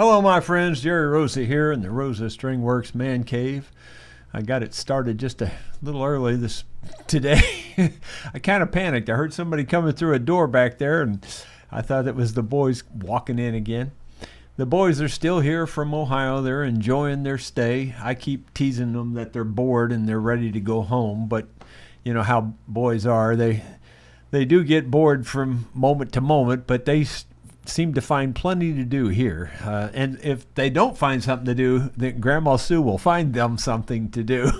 Hello, my friends. Jerry Rosa here in the Rosa String Works Man Cave. I got it started just a little early today. I kind of panicked. I heard somebody coming through a door back there, and I thought it was the boys walking in again. The boys are still here from Ohio. They're enjoying their stay. I keep teasing them that they're bored and they're ready to go home, but you know how boys are. They do get bored from moment to moment, but they seem to find plenty to do here. And if they don't find something to do, then Grandma Sue will find them something to do.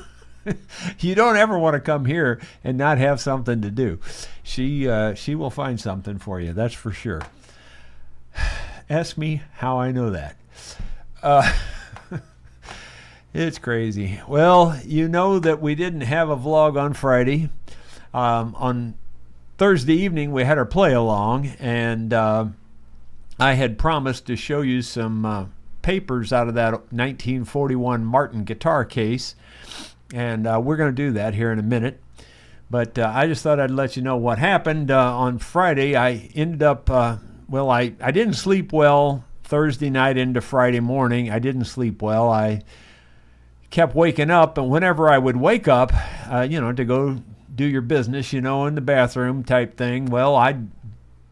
You don't ever want to come here and not have something to do. She will find something for you, that's for sure. Ask me how I know that. It's crazy. Well, you know that we didn't have a vlog on Friday. On Thursday evening, we had our play along, and I had promised to show you some papers out of that 1941 Martin guitar case, and we're going to do that here in a minute. But I just thought I'd let you know what happened. On Friday, I ended up, I didn't sleep well Thursday night into Friday morning. I didn't sleep well. I kept waking up, and whenever I would wake up, to go do your business, in the bathroom type thing, well, I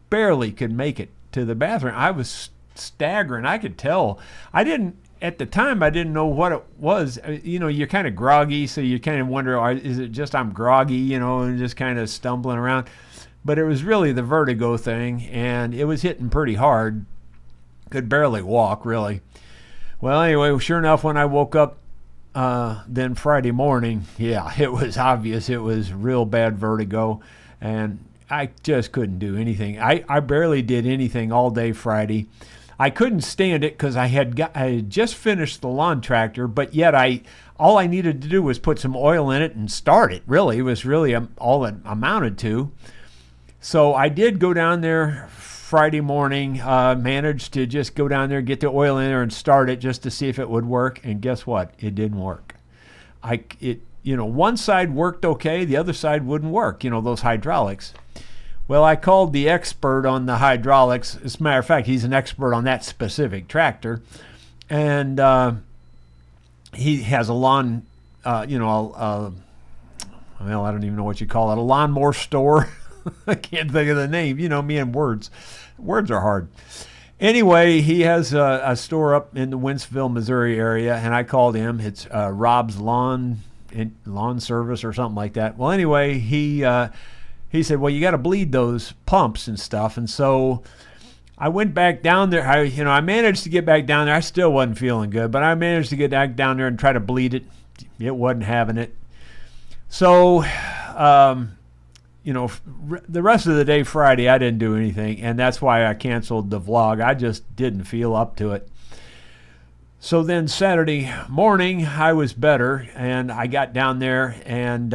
barely could make it to the bathroom. I was staggering. I could tell. At the time, I didn't know what it was. You're kind of groggy, so you kind of wonder, is it just I'm groggy, and just kind of stumbling around. But it was really the vertigo thing, and it was hitting pretty hard. Could barely walk, really. Well, anyway, sure enough, when I woke up then Friday morning, yeah, it was obvious. It was real bad vertigo, and I just couldn't do anything. I barely did anything all day Friday. I couldn't stand it because I had just finished the lawn tractor, but yet all I needed to do was put some oil in it and start it. Really, it was really all it amounted to. So I did go down there Friday morning, managed to just go down there, get the oil in there and start it just to see if it would work. And guess what? It didn't work. One side worked okay, the other side wouldn't work, those hydraulics. Well, I called the expert on the hydraulics. As a matter of fact, he's an expert on that specific tractor. And he has a lawn, I don't even know what you call it, a lawnmower store. I can't think of the name. Me and words. Words are hard. Anyway, he has a store up in the Wentzville, Missouri area, and I called him. It's Rob's Lawn Service or something like that. Well, anyway, he said, well, you got to bleed those pumps and stuff. And so I went back down there. I managed to get back down there. I still wasn't feeling good, but I managed to get back down there and try to bleed it. It wasn't having it. So, the rest of the day Friday, I didn't do anything, and that's why I canceled the vlog. I just didn't feel up to it. So then Saturday morning, I was better, and I got down there, and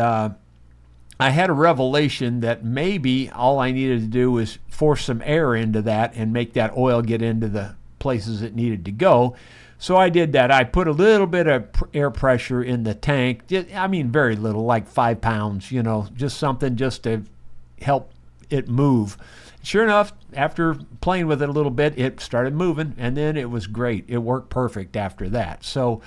I had a revelation that maybe all I needed to do was force some air into that and make that oil get into the places it needed to go. So I did that. I put a little bit of air pressure in the tank. Very little, like 5 pounds, just something just to help it move. Sure enough, after playing with it a little bit, it started moving, and then it was great. It worked perfect after that. So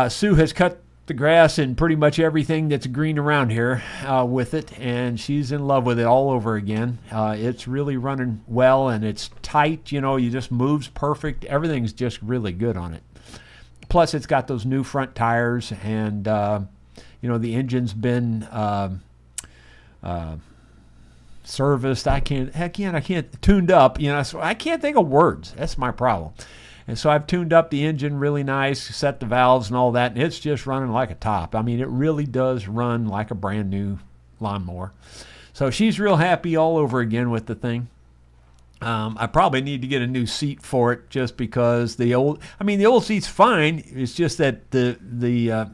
Sue has cut the grass and pretty much everything that's green around here with it, and she's in love with it all over again. It's really running well, and it's tight, you just moves perfect. Everything's just really good on it. Plus, it's got those new front tires, and the engine's been serviced. I can't tuned up, so I can't think of words. That's my problem. And so I've tuned up the engine really nice, set the valves and all that, and it's just running like a top. It really does run like a brand new lawnmower. So she's real happy all over again with the thing. I probably need to get a new seat for it just because the old seat's fine. It's just that the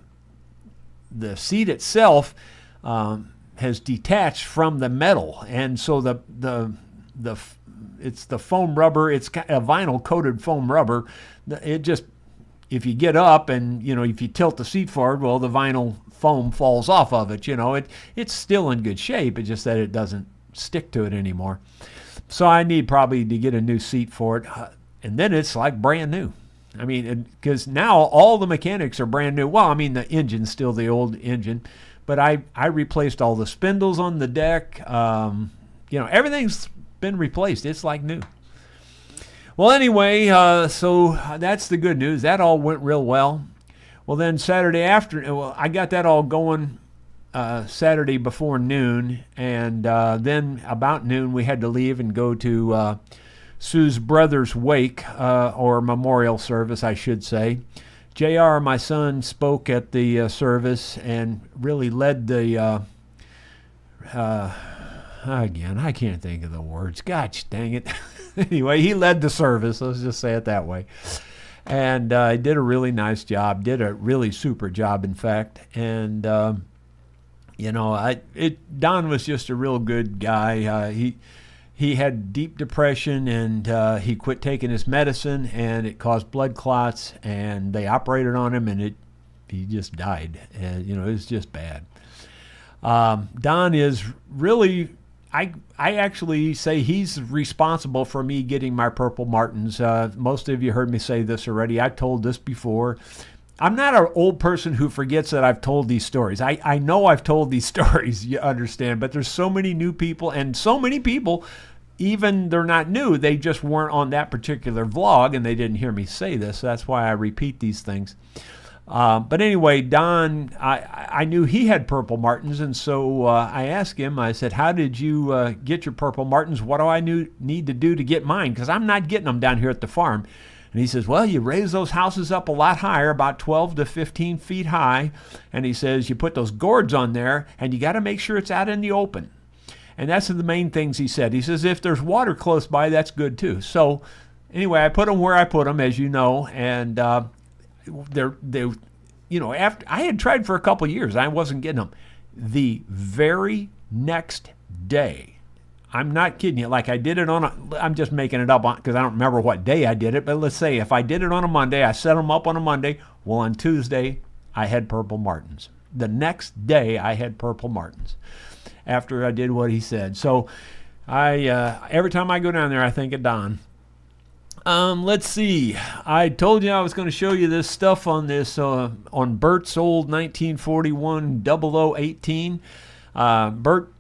seat itself has detached from the metal, and so it's the foam rubber. It's a vinyl coated foam rubber. It just, if you get up and, if you tilt the seat forward, well, the vinyl foam falls off of it. It's still in good shape. It's just that it doesn't stick to it anymore. So I need probably to get a new seat for it. and then it's like brand new. I mean, because now all the mechanics are brand new. Well, I mean, the engine's still the old engine, but I replaced all the spindles on the deck. Everything's been replaced. It's like new. Well, anyway, so that's the good news. That all went real well. Well, then Saturday afternoon, I got that all going Saturday before noon, and then about noon we had to leave and go to Sue's brother's wake, or memorial service, I should say. JR, my son, spoke at the service and really led the, again, I can't think of the words. Gosh, dang it. Anyway, he led the service, let's just say it that way. And he did a really nice job, did a really super job, in fact. And, Don was just a real good guy. He had deep depression, and he quit taking his medicine, and it caused blood clots, and they operated on him, and he just died. And, it was just bad. Don is really, I actually say he's responsible for me getting my Purple Martins. Most of you heard me say this already. I've told this before. I'm not an old person who forgets that I've told these stories. I know I've told these stories, you understand, but there's so many new people, and so many people, even they're not new, they just weren't on that particular vlog, and they didn't hear me say this. That's why I repeat these things. But anyway, Don, I knew he had Purple Martins, and so I asked him, I said, how did you get your Purple Martins? What do I need to do to get mine? Because I'm not getting them down here at the farm. And he says, well, you raise those houses up a lot higher, about 12 to 15 feet high. And he says, you put those gourds on there, and you got to make sure it's out in the open. And that's the main things he said. He says, if there's water close by, that's good too. So anyway, I put them where I put them, as you know. And after I had tried for a couple of years, I wasn't getting them. The very next day, I'm not kidding you. Like I did it I'm just making it up because I don't remember what day I did it. But let's say if I did it on a Monday, I set them up on a Monday. Well, on Tuesday, I had Purple Martins. The next day, I had Purple Martins after I did what he said. So every time I go down there, I think of Don. Let's see. I told you I was going to show you this stuff on Bert's old 1941 0018. Bert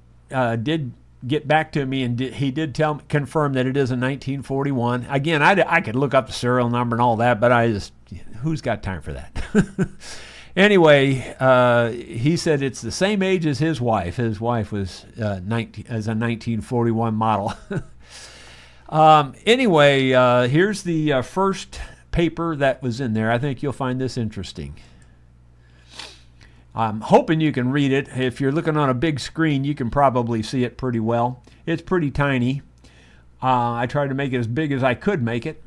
did get back to me, and he did confirm that it is a 1941. Again, I could look up the serial number and all that, but who's got time for that? Anyway, he said it's the same age as his wife. His wife was as a 1941 model. Anyway, here's the first paper that was in there. I think you'll find this interesting. I'm hoping you can read it. If you're looking on a big screen, you can probably see it pretty well. It's pretty tiny. I tried to make it as big as I could make it.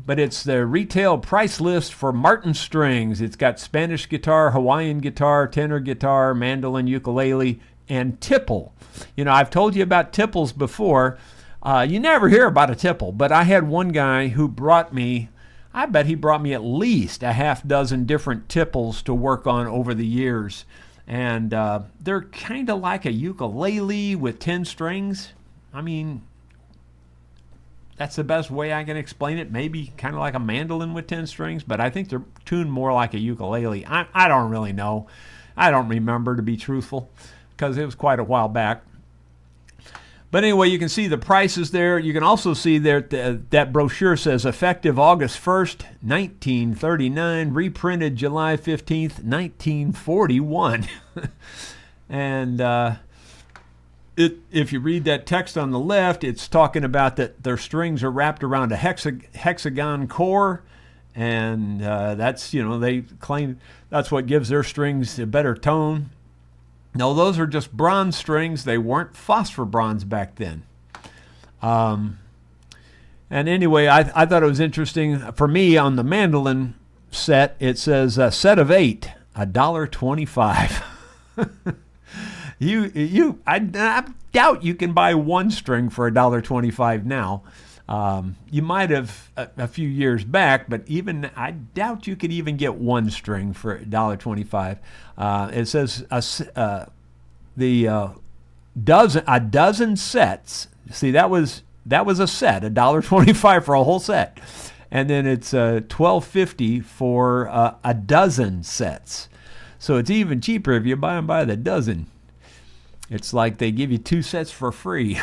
But it's the retail price list for Martin strings. It's got Spanish guitar, Hawaiian guitar, tenor guitar, mandolin, ukulele, and tipple. I've told you about tipples before. You never hear about a tipple, but I had one guy who I bet he brought me at least a half dozen different tipples to work on over the years. And they're kind of like a ukulele with 10 strings. I mean, that's the best way I can explain it. Maybe kind of like a mandolin with 10 strings, but I think they're tuned more like a ukulele. I don't really know. I don't remember, to be truthful, because it was quite a while back. But anyway, you can see the prices there. You can also see there that brochure says effective August 1st, 1939, reprinted July 15th, 1941. And if you read that text on the left, it's talking about that their strings are wrapped around a hexagon core, and that's, they claim that's what gives their strings a better tone. No, those are just bronze strings. They weren't phosphor bronze back then. And anyway, I thought it was interesting. For me, on the mandolin set, it says a set of 8, $1.25. I doubt you can buy one string for $1.25 now. You might have a few years back, but I doubt you could even get one string for $1.25. It says a dozen sets. See, that was a set, $1.25 for a whole set. and then it's $12.50 for a dozen sets. So it's even cheaper if you buy them by the dozen. It's like they give you 2 sets for free.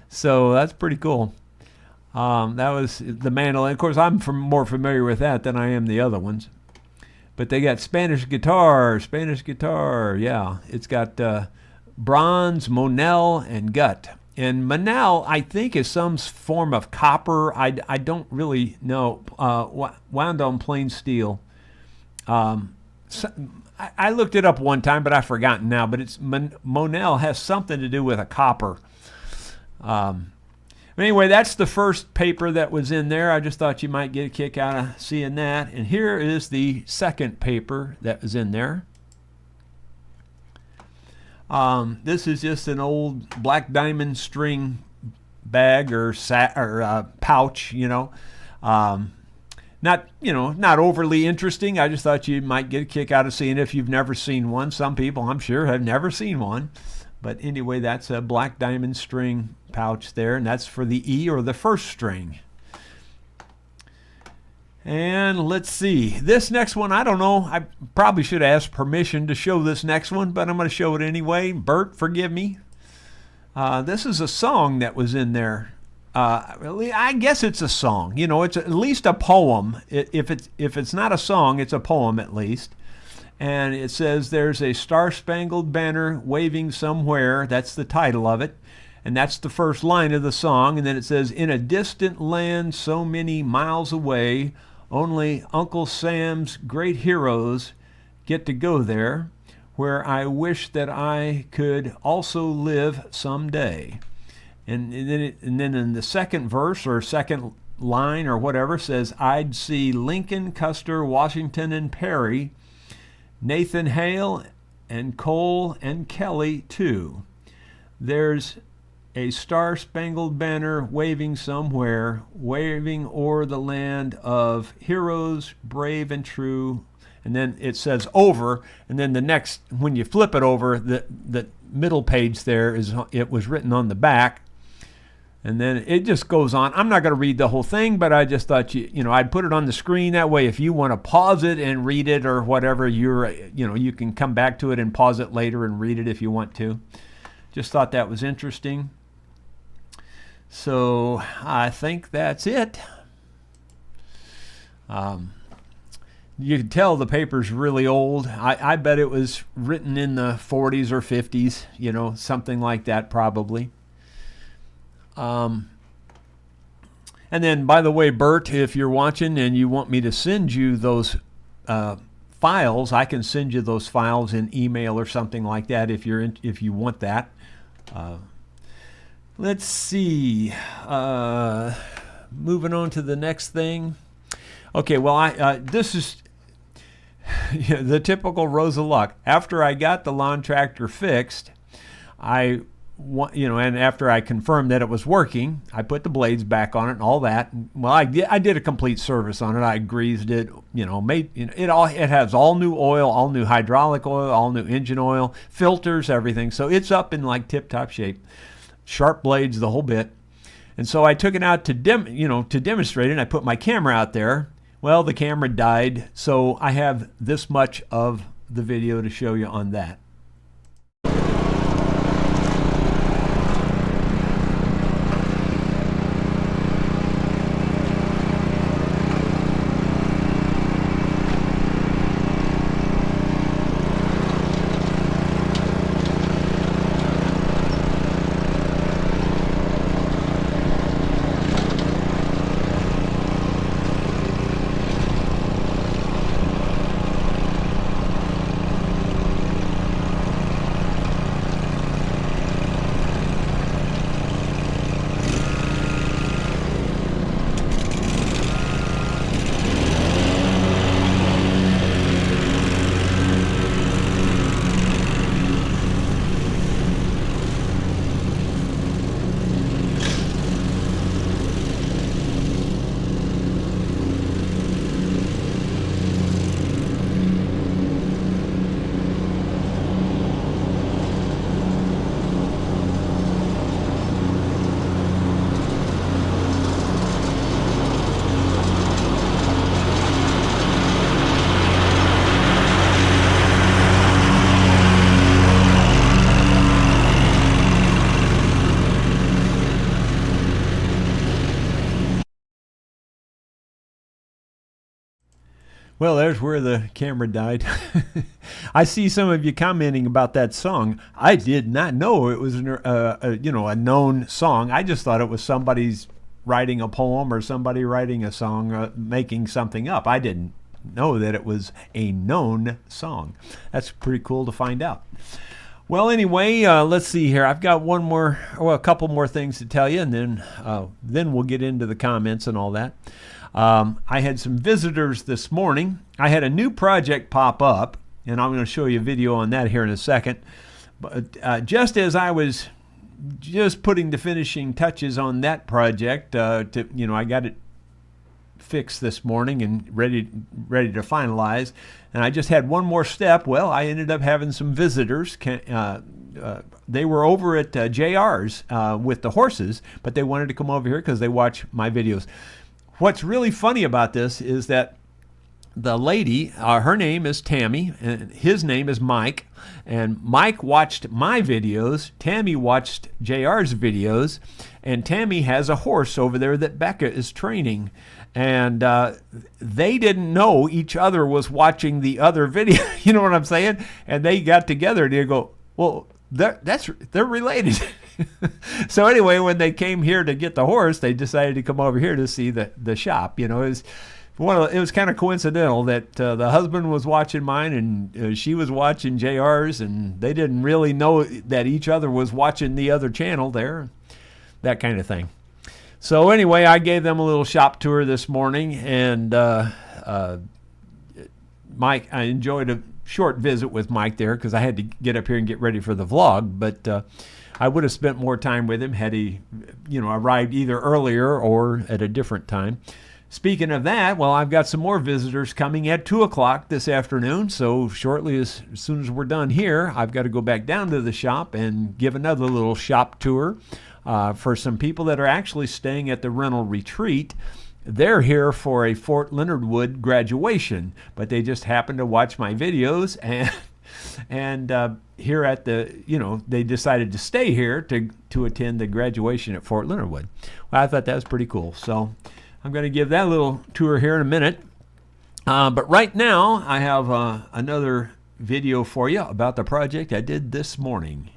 So that's pretty cool. That was the mandolin. Of course, I'm more familiar with that than I am the other ones. But they got Spanish guitar. Yeah, it's got bronze, Monel, and gut. And Monel, I think, is some form of copper. I don't really know. Wound on plain steel. I looked it up one time, but I've forgotten now. But it's Monel has something to do with a copper. Anyway, that's the first paper that was in there. I just thought you might get a kick out of seeing that. And here is the second paper that was in there. This is just an old black diamond string bag or pouch, not overly interesting. I just thought you might get a kick out of seeing it if you've never seen one. Some people, I'm sure, have never seen one. But anyway, that's a black diamond string pouch there, and that's for the E or the first string. And let's see. This next one, I don't know. I probably should ask permission to show this next one, but I'm going to show it anyway. Bert, forgive me. This is a song that was in there. I guess it's a song. It's at least a poem. If it's not a song, it's a poem at least. And it says, "There's a star-spangled banner waving somewhere." That's the title of it. And that's the first line of the song. And then it says, "In a distant land so many miles away, only Uncle Sam's great heroes get to go there, where I wish that I could also live someday." And then in the second verse or second line or whatever says, "I'd see Lincoln, Custer, Washington, and Perry, Nathan Hale, and Cole, and Kelly, too. There's a star-spangled banner waving somewhere, waving o'er the land of heroes brave and true." And then it says "over," and then the next, when you flip it over, the middle page there it was written on the back. And then it just goes on. I'm not going to read the whole thing, but I just thought I'd put it on the screen. That way, if you want to pause it and read it or whatever, you can come back to it and pause it later and read it if you want to. Just thought that was interesting. So I think that's it. You can tell the paper's really old. I bet it was written in the 40s or 50s, something like that probably. And then, by the way, Bert, if you're watching and you want me to send you those files, I can send you those files in email or something like that if you want that. Let's see. Moving on to the next thing. Okay, well, this is the typical Rosa luck. After I got the lawn tractor fixed, and after I confirmed that it was working, I put the blades back on it and all that. Well, I did a complete service on it. I greased it, it has all new oil, all new hydraulic oil, all new engine oil, filters, everything. So it's up in like tip-top shape. Sharp blades, the whole bit. And so I took it out to demonstrate it, and I put my camera out there. Well, the camera died, so I have this much of the video to show you on that. Well, there's where the camera died. I see some of you commenting about that song. I did not know it was a known song. I just thought it was somebody's writing a poem or somebody writing a song, making something up. I didn't know that it was a known song. That's pretty cool to find out. Well, anyway, let's see here. I've got a couple more things to tell you, and then we'll get into the comments and all that. I had some visitors this morning. I had a new project pop up, and I'm going to show you a video on that here in a second. But just as I was just putting the finishing touches on that project, I got it fixed this morning and ready to finalize, and I just had one more step. Well, I ended up having some visitors. They were over at JR's with the horses, but they wanted to come over here because they watch my videos. What's really funny about this is that the lady, her name is Tammy, and his name is Mike. And Mike watched my videos, Tammy watched JR's videos, and Tammy has a horse over there that Becca is training. And they didn't know each other was watching the other video. You know what I'm saying? And they got together and they go, well, they're related. So anyway, when they came here to get the horse, they decided to come over here to see the shop. It was kind of coincidental that the husband was watching mine and she was watching JR's, and they didn't really know that each other was watching the other channel there, that kind of thing. So anyway, I gave them a little shop tour this morning, and Mike, I enjoyed a short visit with Mike there because I had to get up here and get ready for the vlog, but I would have spent more time with him had he, arrived either earlier or at a different time. Speaking of that, well, I've got some more visitors coming at 2 o'clock this afternoon, so shortly, as soon as we're done here, I've got to go back down to the shop and give another little shop tour for some people that are actually staying at the rental retreat. They're here for a Fort Leonard Wood graduation, but they just happened to watch my videos, and here at they decided to stay here to attend the graduation at Fort Leonard Wood. Well, I thought that was pretty cool, so I'm going to give that little tour here in a minute. But right now, I have another video for you about the project I did this morning.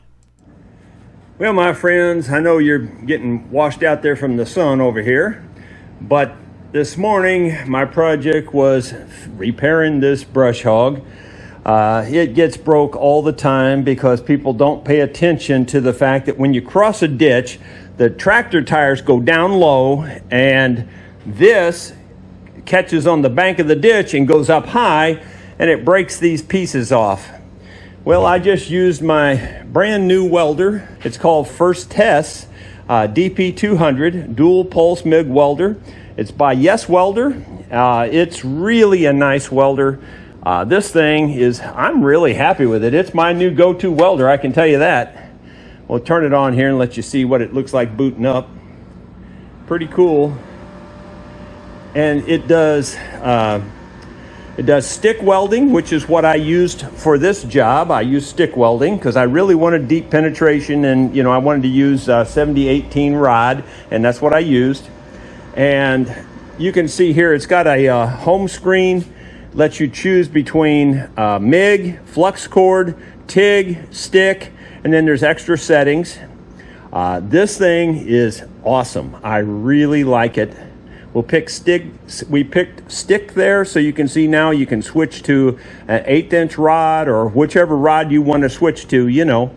Well, my friends, I know you're getting washed out there from the sun over here, but this morning my project was repairing this brush hog. It gets broke all the time because people don't pay attention to the fact that when you cross a ditch, the tractor tires go down low, and this catches on the bank of the ditch and goes up high, and it breaks these pieces off. Well, I just used my brand new welder. It's called First Test DP200 dual pulse MIG welder. It's by Yes Welder. It's really a nice welder. This thing I'm really happy with it. It's my new go-to welder, I can tell you that. We'll turn it on here and let you see what it looks like booting up. Pretty cool. And it does stick welding, which is what I used for this job. I used stick welding because I really wanted deep penetration, and I wanted to use 7018 rod, and that's what I used. And you can see here it's got a home screen, lets you choose between MIG, flux cord, TIG, stick, and then there's extra settings. This thing is awesome. I really like it. We picked stick there, so you can see now you can switch to an 1/8" rod or whichever rod you want to switch to,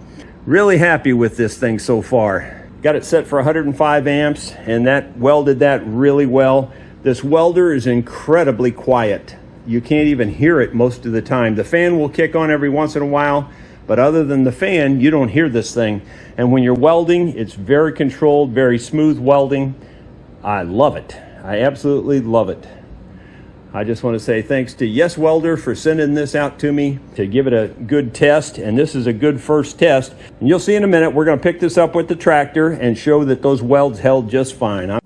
Really happy with this thing so far. Got it set for 105 amps, and that welded that really well. This welder is incredibly quiet. You can't even hear it most of the time. The fan will kick on every once in a while, but other than the fan, you don't hear this thing. And when you're welding, it's very controlled, very smooth welding. I love it. I absolutely love it. I just want to say thanks to Yes Welder for sending this out to me to give it a good test, and this is a good first test. And you'll see in a minute, we're going to pick this up with the tractor and show that those welds held just fine.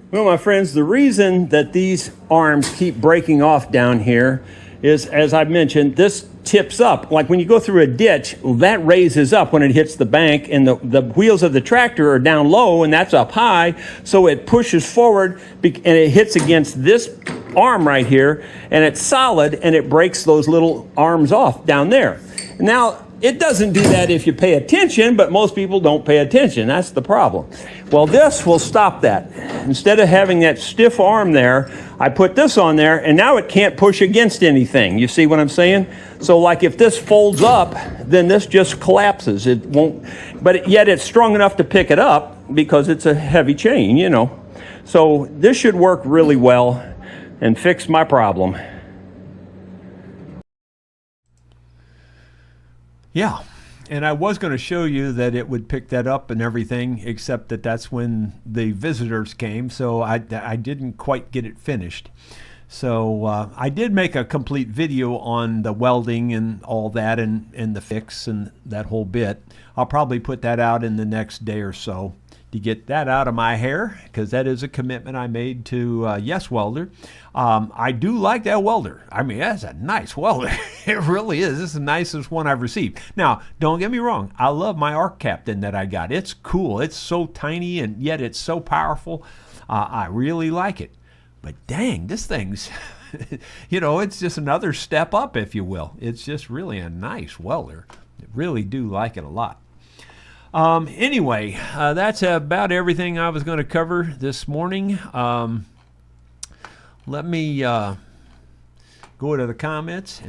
Well, my friends, the reason that these arms keep breaking off down here is, as I mentioned, this tips up. Like when you go through a ditch, that raises up when it hits the bank, and the wheels of the tractor are down low and that's up high, so it pushes forward and it hits against this arm right here, and it's solid, and it breaks those little arms off down there. Now, it doesn't do that if you pay attention, but most people don't pay attention. That's the problem. Well, this will stop that. Instead of having that stiff arm there, I put this on there, and now it can't push against anything. You see what I'm saying? So like if this folds up, then this just collapses. It won't, but yet it's strong enough to pick it up because it's a heavy chain, you know. So this should work really well and fix my problem. Yeah, and I was going to show you that it would pick that up and everything, except that that's when the visitors came, so I didn't quite get it finished. So I did make a complete video on the welding and all that, and the fix and that whole bit. I'll probably put that out in the next day or so to get that out of my hair, because that is a commitment I made to Yes Welder. I do like that welder. I mean, that's a nice welder. It really is. It's the nicest one I've received. Now, don't get me wrong. I love my Arc Captain that I got. It's cool. It's so tiny, and yet it's so powerful. I really like it. But dang, this thing's, you know, it's just another step up, if you will. It's just really a nice welder. I really do like it a lot. Anyway, that's about everything I was going to cover this morning. Let me go to the comments,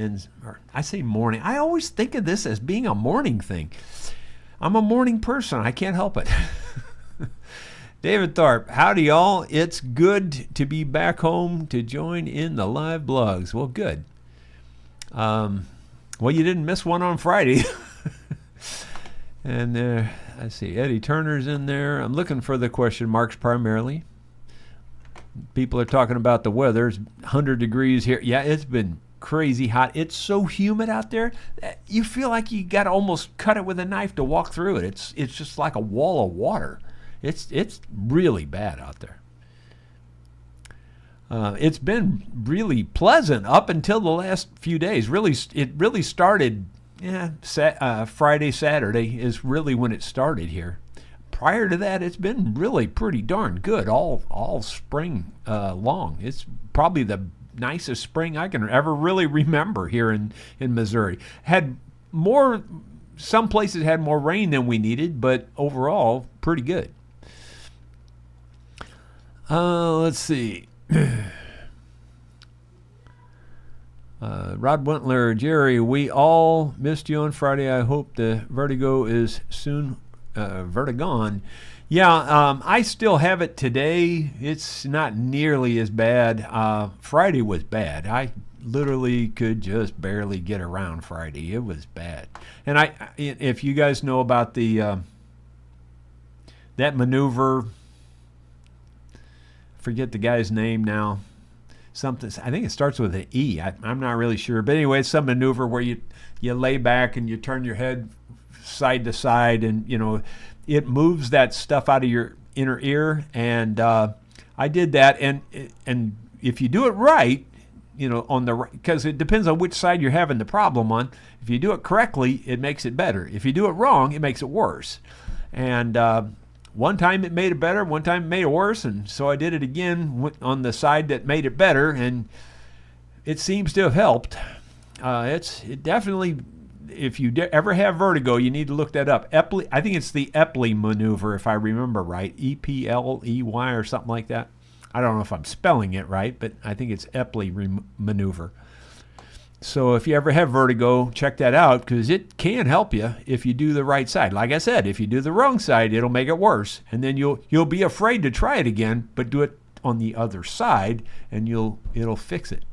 or I say morning. I always think of this as being a morning thing. I'm a morning person. I can't help it. David Tharp, howdy y'all. It's good to be back home to join in the live blogs. Well, good. Well, you didn't miss one on Friday. And I see Eddie Turner's in there. I'm looking for the question marks primarily. People are talking about the weather. It's 100 degrees here. Yeah, it's been crazy hot. It's so humid out there. You feel like you got to almost cut it with a knife to walk through it. It's just like a wall of water. It's really bad out there. It's been really pleasant up until the last few days. It really started. Friday, Saturday is really when it started here. Prior to that, it's been really pretty darn good all spring long. It's probably the nicest spring I can ever really remember here in Missouri. Some places had more rain than we needed, but overall, pretty good. Let's see. Rod Wentler, Jerry, we all missed you on Friday. I hope the Vertigo is soon vertigone. Yeah, I still have it today. It's not nearly as bad. Friday was bad. I literally could just barely get around Friday. It was bad. And if you guys know about the that maneuver, forget the guy's name now. Something, I think it starts with an E. I'm not really sure, but anyway, it's some maneuver where you lay back and you turn your head side to side, and you know it moves that stuff out of your inner ear. And I did that, and if you do it right, you know, on the because it depends on which side you're having the problem on. If you do it correctly, it makes it better. If you do it wrong, it makes it worse. And one time it made it better, one time it made it worse, and so I did it again on the side that made it better, and it seems to have helped. It definitely, if you ever have vertigo, you need to look that up. Epley, I think it's the Epley maneuver, if I remember right, E-P-L-E-Y or something like that. I don't know if I'm spelling it right, but I think it's Epley maneuver. So if you ever have vertigo, check that out, because it can help you if you do the right side. Like I said, if you do the wrong side, it'll make it worse, and then you'll be afraid to try it again. But do it on the other side, and it'll fix it.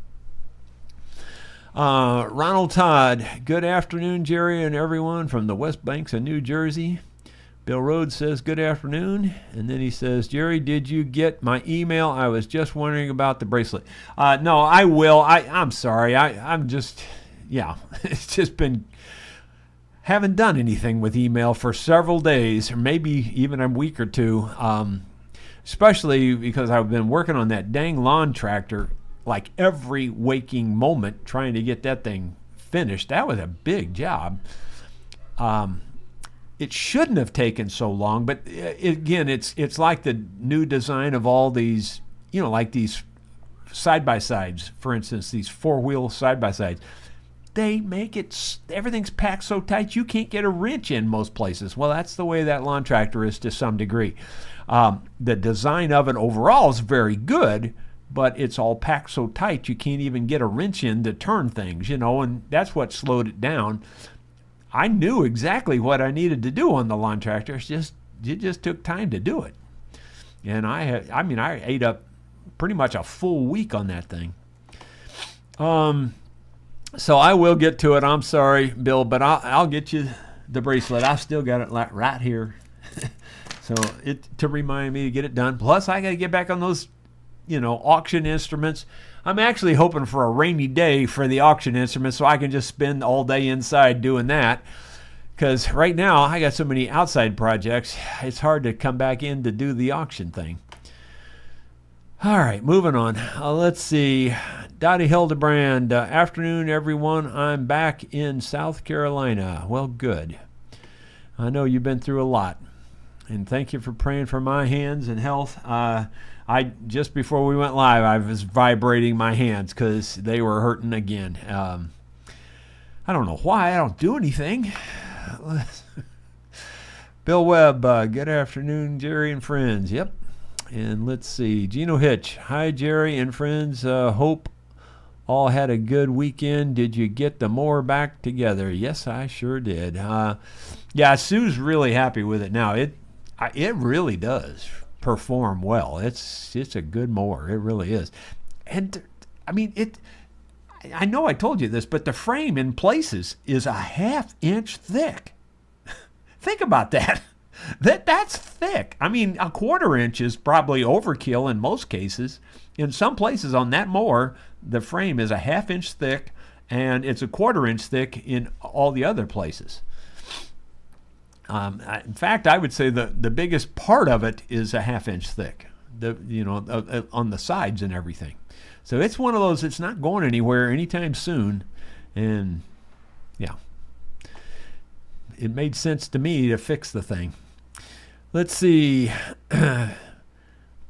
Ronald Todd, good afternoon, Jerry and everyone from the West Banks of New Jersey. Bill Rhodes says good afternoon, and then he says, Jerry, did you get my email? I was just wondering about the bracelet. No, I will. I'm sorry. I'm just, it's just been, haven't done anything with email for several days, or maybe even a week or two, especially because I've been working on that dang lawn tractor like every waking moment, trying to get that thing finished. That was a big job. It shouldn't have taken so long, but again, it's like the new design of all these, like these side-by-sides, for instance, these four-wheel side-by-sides. They make it, everything's packed so tight you can't get a wrench in most places. Well, that's the way that lawn tractor is to some degree. The design of it overall is very good, but it's all packed so tight you can't even get a wrench in to turn things, and that's what slowed it down. I knew exactly what I needed to do on the lawn tractor. It just took time to do it. And I ate up pretty much a full week on that thing. So I will get to it. I'm sorry, Bill, but I'll get you the bracelet. I still got it right here. So to remind me to get it done. Plus, I got to get back on those, auction instruments. I'm actually hoping for a rainy day for the auction instruments so I can just spend all day inside doing that. Because right now, I got so many outside projects, it's hard to come back in to do the auction thing. All right, moving on. Let's see. Dottie Hildebrand, afternoon, everyone. I'm back in South Carolina. Well, good. I know you've been through a lot. And thank you for praying for my hands and health. Just before we went live, I was vibrating my hands because they were hurting again. I don't know why. I don't do anything. Bill Webb, good afternoon, Jerry and friends. Yep. And let's see. Gino Hitch. Hi, Jerry and friends. Hope all had a good weekend. Did you get the mower back together? Yes, I sure did. Yeah, Sue's really happy with it now. It really does perform well. It's a good mower. It really is. And I know I told you this, but the frame in places is a ½ inch thick. Think about that. That's thick. A ½ inch is probably overkill in most cases. In some places on that mower, the frame is a ½ inch thick, and it's a ½ inch thick in all the other places. In fact, I would say the biggest part of it is a ½ inch thick, on the sides and everything. So it's one of those, it's not going anywhere anytime soon. And yeah, it made sense to me to fix the thing. Let's see.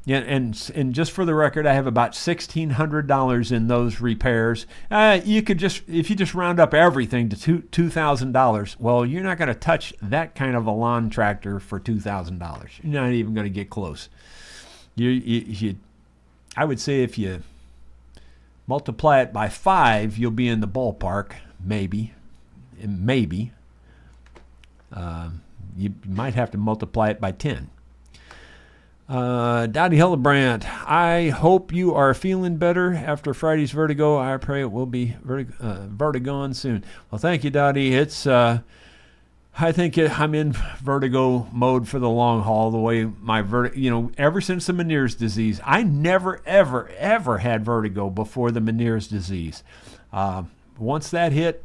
Yeah, and just for the record, I have about $1,600 in those repairs. You could if you just round up everything to $2,000, well, you're not going to touch that kind of a lawn tractor for $2,000. You're not even going to get close. I would say if you multiply it by 5, you'll be in the ballpark, maybe. You might have to multiply it by 10. Dottie Hillebrand, I hope you are feeling better after Friday's Vertigo. I pray it will be Vertigon soon. Well, thank you, Dottie. It's I think I'm in Vertigo mode for the long haul. The way my ever since the Meniere's disease, I never ever had vertigo before the Meniere's disease. Once that hit,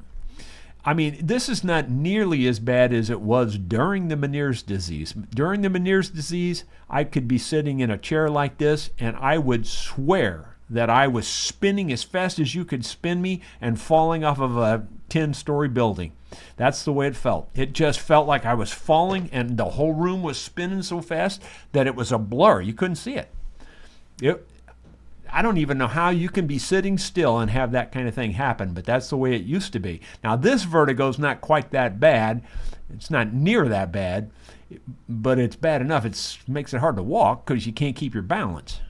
this is not nearly as bad as it was during the Meniere's disease. During the Meniere's disease, I could be sitting in a chair like this, and I would swear that I was spinning as fast as you could spin me and falling off of a 10-story building. That's the way it felt. It just felt like I was falling, and the whole room was spinning so fast that it was a blur. You couldn't see it. I don't even know how you can be sitting still and have that kind of thing happen, but that's the way it used to be. Now, this vertigo's not quite that bad. It's not near that bad, but it's bad enough. It makes it hard to walk because you can't keep your balance.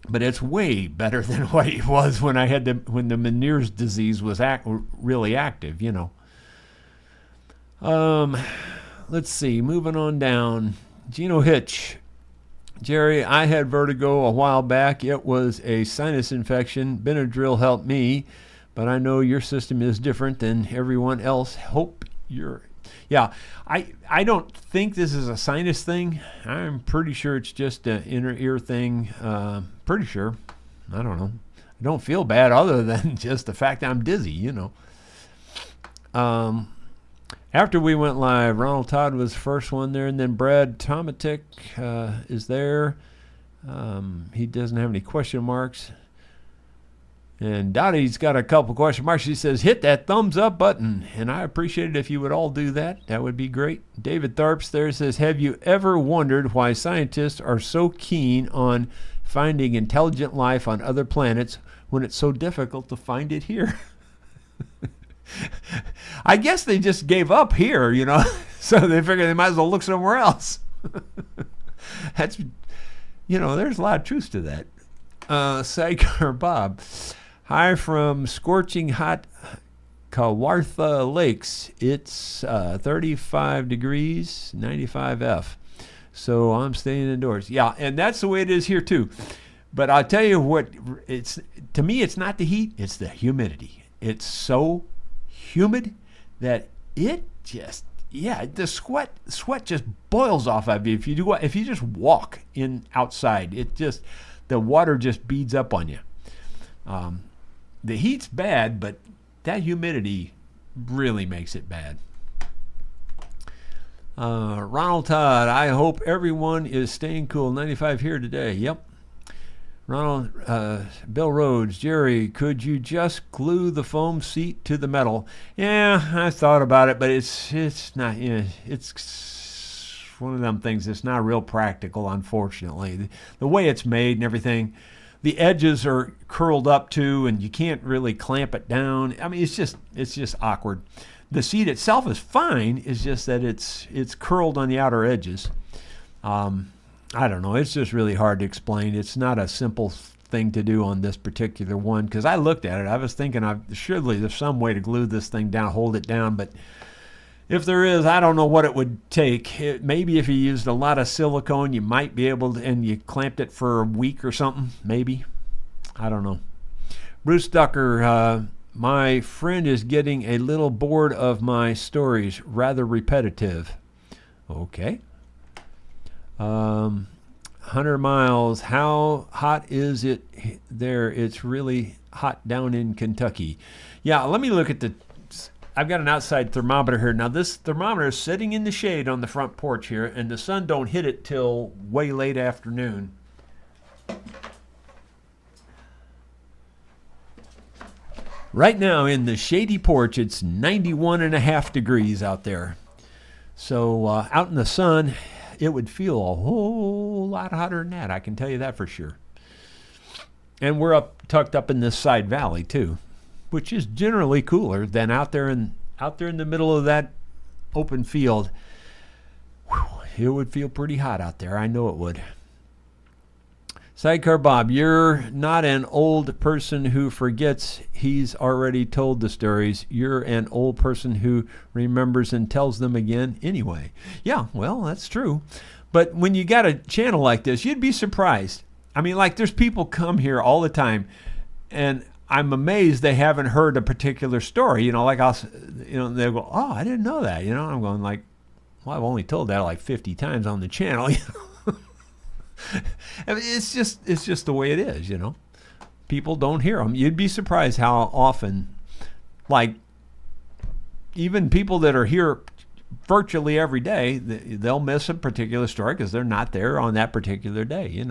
But it's way better than what it was when when the Meniere's disease was really active, Let's see, moving on down. Gino Hitch. Jerry, I had vertigo a while back. It was a sinus infection. Benadryl helped me, but I know your system is different than everyone else. Hope you're... Yeah, I don't think this is a sinus thing. I'm pretty sure it's just an inner ear thing. Pretty sure. I don't know. I don't feel bad other than just the fact that I'm dizzy, After we went live, Ronald Todd was the first one there, and then Brad Tomatic is there. He doesn't have any question marks. And Dottie's got a couple question marks. She says, hit that thumbs up button. And I appreciate it if you would all do that. That would be great. David Tharps there says, have you ever wondered why scientists are so keen on finding intelligent life on other planets when it's so difficult to find it here? I guess they just gave up here, so they figured they might as well look somewhere else. That's, there's a lot of truth to that. Sidecar Bob. Hi from scorching hot Kawartha Lakes. It's 35 degrees, 95 F. So I'm staying indoors. Yeah, and that's the way it is here too. But I'll tell you what, to me it's not the heat, it's the humidity. It's so humid that it just, the sweat just boils off of you. If you just walk outside, the water just beads up on you. The heat's bad, but that humidity really makes it bad. Ronald Todd, I hope everyone is staying cool. 95 here today. Yep. Ronald, Bill Rhodes, Jerry, could you just glue the foam seat to the metal? Yeah, I thought about it, but it's not. It's one of them things that's not real practical, unfortunately. The way it's made and everything. The edges are curled up too, and you can't really clamp it down. I mean, it's just awkward. The seat itself is fine. It's just that it's curled on the outer edges. I don't know. It's just really hard to explain. It's not a simple thing to do on this particular one because I looked at it. I was thinking, surely there's some way to glue this thing down, hold it down, but if there is, I don't know what it would take. Maybe if you used a lot of silicone, you might be able to, and you clamped it for a week or something, maybe. I don't know. Bruce Ducker, my friend is getting a little bored of my stories, rather repetitive. Okay. 100 miles, how hot is it there? It's really hot down in Kentucky. Yeah, let me look at I've got an outside thermometer here. Now this thermometer is sitting in the shade on the front porch here, and the sun don't hit it till way late afternoon. Right now in the shady porch, it's 91.5 degrees out there. So out in the sun, it would feel a whole lot hotter than that. I can tell you that for sure. And we're tucked up in this side valley too, which is generally cooler than out there in the middle of that open field. Whew, it would feel pretty hot out there. I know it would. Sidecar Bob, you're not an old person who forgets he's already told the stories. You're an old person who remembers and tells them again anyway. Yeah, well, that's true. But when you got a channel like this, you'd be surprised. I mean, like there's people come here all the time, and I'm amazed they haven't heard a particular story. Like they'll go, oh, I didn't know that. I'm going like, well, I've only told that like 50 times on the channel. I mean, it's just the way it is, People don't hear them. You'd be surprised how often, like, even people that are here virtually every day, they'll miss a particular story because they're not there on that particular day,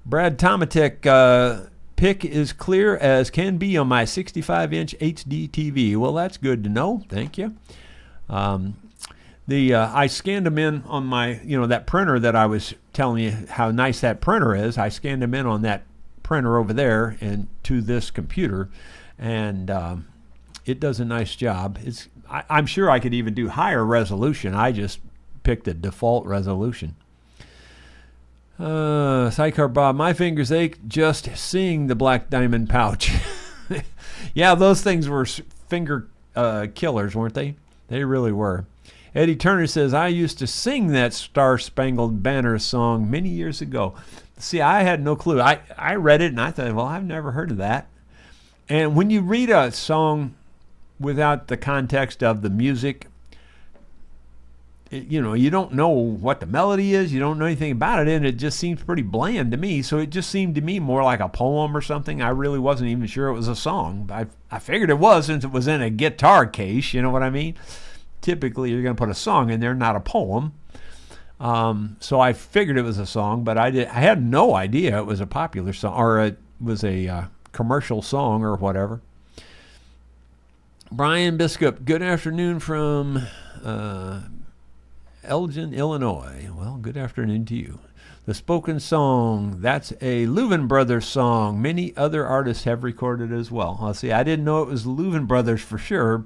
Brad Tomatek, pic is clear as can be on my 65-inch HD TV. Well, that's good to know. Thank you. I scanned them in on my, that printer that I was telling you how nice that printer is. I scanned them in on that printer over there and to this computer, and it does a nice job. I'm sure I could even do higher resolution. I just picked the default resolution. Sidecar Bob, my fingers ache just seeing the black diamond pouch. Yeah, those things were finger killers, weren't they? They really were. Eddie Turner says, I used to sing that Star Spangled Banner song many years ago. See, I had no clue. I read it and I thought, well, I've never heard of that. And when you read a song without the context of the music, you don't know what the melody is. You don't know anything about it, and it just seems pretty bland to me. So it just seemed to me more like a poem or something. I really wasn't even sure it was a song. I figured it was since it was in a guitar case. You know what I mean? Typically, you're going to put a song in there, not a poem. So I figured it was a song, but I had no idea it was a popular song or it was a commercial song or whatever. Brian Biscup, good afternoon from Elgin, Illinois. Well, good afternoon to you. The spoken song, that's a Louvin Brothers song. Many other artists have recorded as well. I'll see, I didn't know it was Louvin Brothers for sure,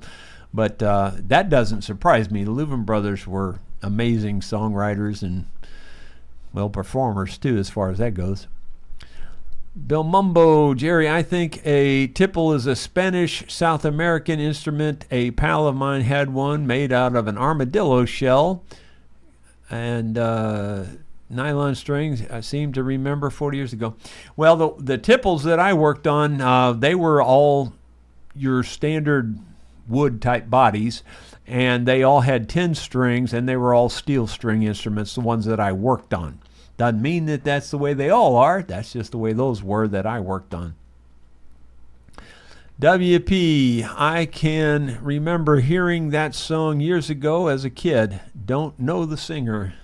but that doesn't surprise me. The Louvin Brothers were amazing songwriters and, well, performers too, as far as that goes. Bill Mumbo, Jerry, I think a tipple is a Spanish South American instrument. A pal of mine had one made out of an armadillo shell and nylon strings. I seem to remember 40 years ago. Well, the tipples that I worked on, they were all your standard wood type bodies, and they all had 10 strings, and they were all steel string instruments, the ones that I worked on. Doesn't mean that that's the way they all are. That's just the way those were that I worked on. WP, I can remember hearing that song years ago as a kid. Don't know the singer.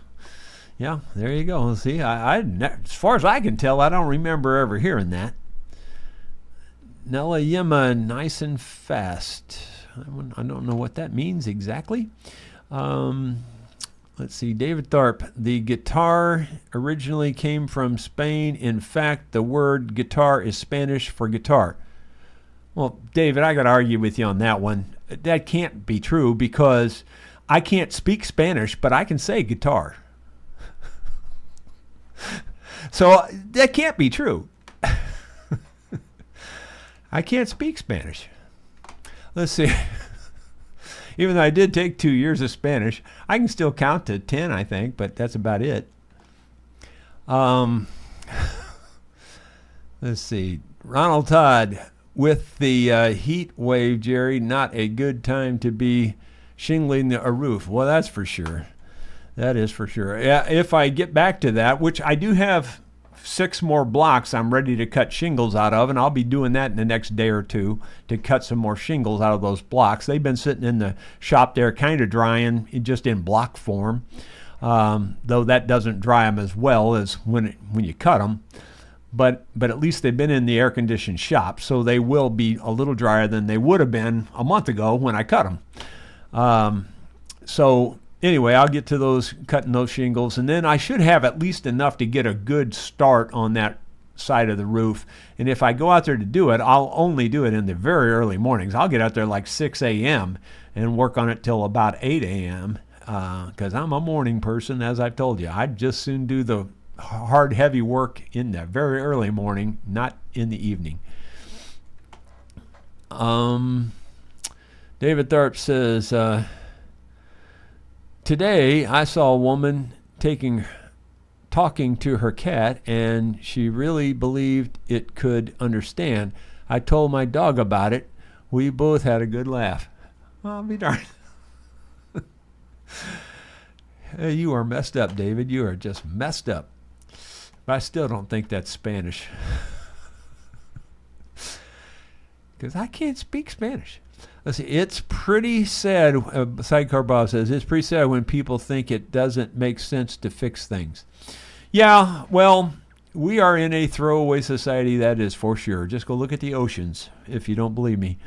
Yeah, there you go. See, as far as I can tell, I don't remember ever hearing that. Nella Yema, nice and fast. I don't know what that means exactly. Let's see, David Tharp. The guitar originally came from Spain. In fact, the word guitar is Spanish for guitar. Well, David, I got to argue with you on that one. That can't be true because I can't speak Spanish, but I can say guitar. So that can't be true. I can't speak Spanish. Let's see. Even though I did take 2 years of Spanish, I can still count to 10, I think, but that's about it. Let's see. Ronald Todd, with the heat wave, Jerry, not a good time to be shingling a roof. Well, that's for sure. That is for sure. Yeah, if I get back to that, which I do have 6 more blocks I'm ready to cut shingles out of, and I'll be doing that in the next day or two to cut some more shingles out of those blocks. They've been sitting in the shop there kind of drying, just in block form, though that doesn't dry them as well as when you cut them. But at least they've been in the air-conditioned shop, so they will be a little drier than they would have been a month ago when I cut them. So anyway, I'll get to those, cutting those shingles, and then I should have at least enough to get a good start on that side of the roof. And if I go out there to do it, I'll only do it in the very early mornings. I'll get out there like 6 a.m. and work on it till about 8 a.m. Because I'm a morning person, as I've told you. I'd just soon do the hard, heavy work in the very early morning, not in the evening. David Tharp says, today I saw a woman talking to her cat, and she really believed it could understand. I told my dog about it. We both had a good laugh. I'll be darned. You are messed up, David. You are just messed up. But I still don't think that's Spanish. Because I can't speak Spanish. Let's see, it's pretty sad, Sidecar Bob says, it's pretty sad when people think it doesn't make sense to fix things. Yeah, well, we are in a throwaway society, that is for sure. Just go look at the oceans, if you don't believe me.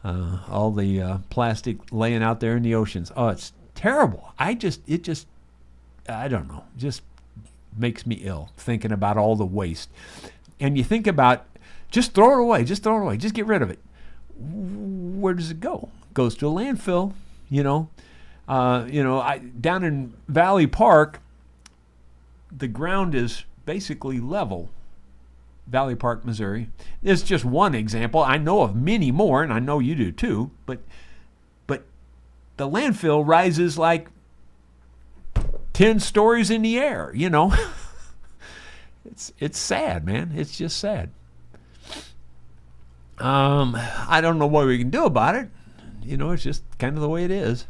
All the plastic laying out there in the oceans. Oh, it's terrible. I don't know, just makes me ill thinking about all the waste. And you think about, just throw it away, just get rid of it. Where does it go? It goes to a landfill, down in Valley Park, the ground is basically level. Valley Park, Missouri. It's just one example. I know of many more, and I know you do too, but the landfill rises like 10 stories in the air, It's sad, man. It's just sad. I don't know what we can do about it. It's just kind of the way it is.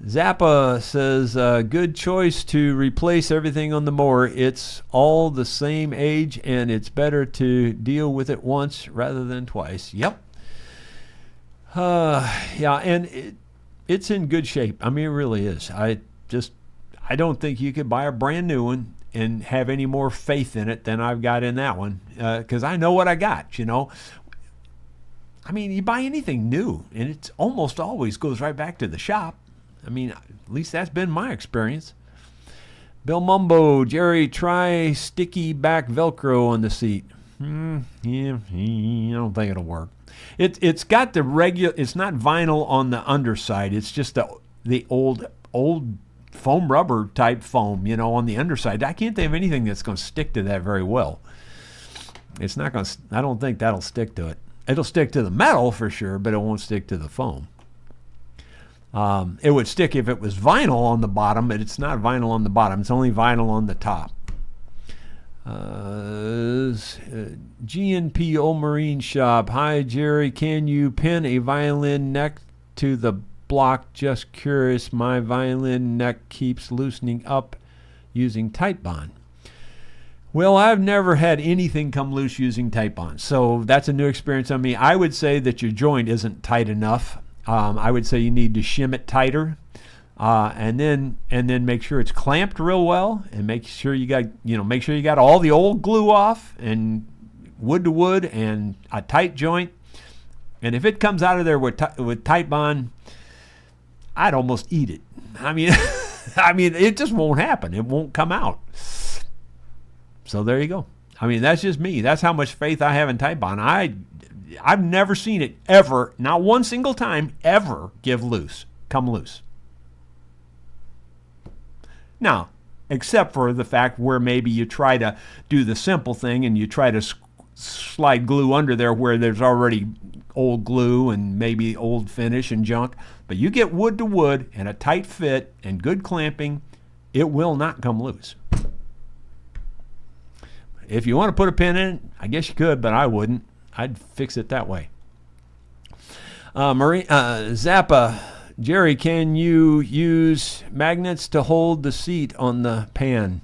Zappa says, good choice to replace everything on the mower. It's all the same age, and it's better to deal with it once rather than twice. Yep. Yeah, and it's in good shape. I mean, it really is. I don't think you could buy a brand new one and have any more faith in it than I've got in that one, because I know what I got, mean, you buy anything new, and it almost always goes right back to the shop. I mean, at least that's been my experience. Bill Mumbo, Jerry, try sticky back Velcro on the seat. Yeah, I don't think it'll work. It's got the regular. It's not vinyl on the underside. It's just the old foam rubber type foam, on the underside. I can't think of anything that's going to stick to that very well. It's not going to. I don't think that'll stick to it. It'll stick to the metal for sure, but it won't stick to the foam. It would stick if it was vinyl on the bottom, but it's not vinyl on the bottom. It's only vinyl on the top. GNP Old Marine Shop. Hi, Jerry. Can you pin a violin neck to the block? Just curious. My violin neck keeps loosening up using tight bond. Well, I've never had anything come loose using tight bond, so that's a new experience on me. I would say that your joint isn't tight enough. I would say you need to shim it tighter, and then make sure it's clamped real well, and make sure you got all the old glue off, and wood to wood, and a tight joint. And if it comes out of there with tight bond, I'd almost eat it. I mean, it just won't happen. It won't come out. So there you go. I mean, that's just me. That's how much faith I have in tight bond. I've never seen it ever, not one single time, ever come loose. Now, except for the fact where maybe you try to do the simple thing and you try to slide glue under there where there's already old glue and maybe old finish and junk. But you get wood to wood and a tight fit and good clamping, it will not come loose. If you want to put a pin in it, I guess you could, but I wouldn't. I'd fix it that way. Zappa, Jerry, can you use magnets to hold the seat on the pan?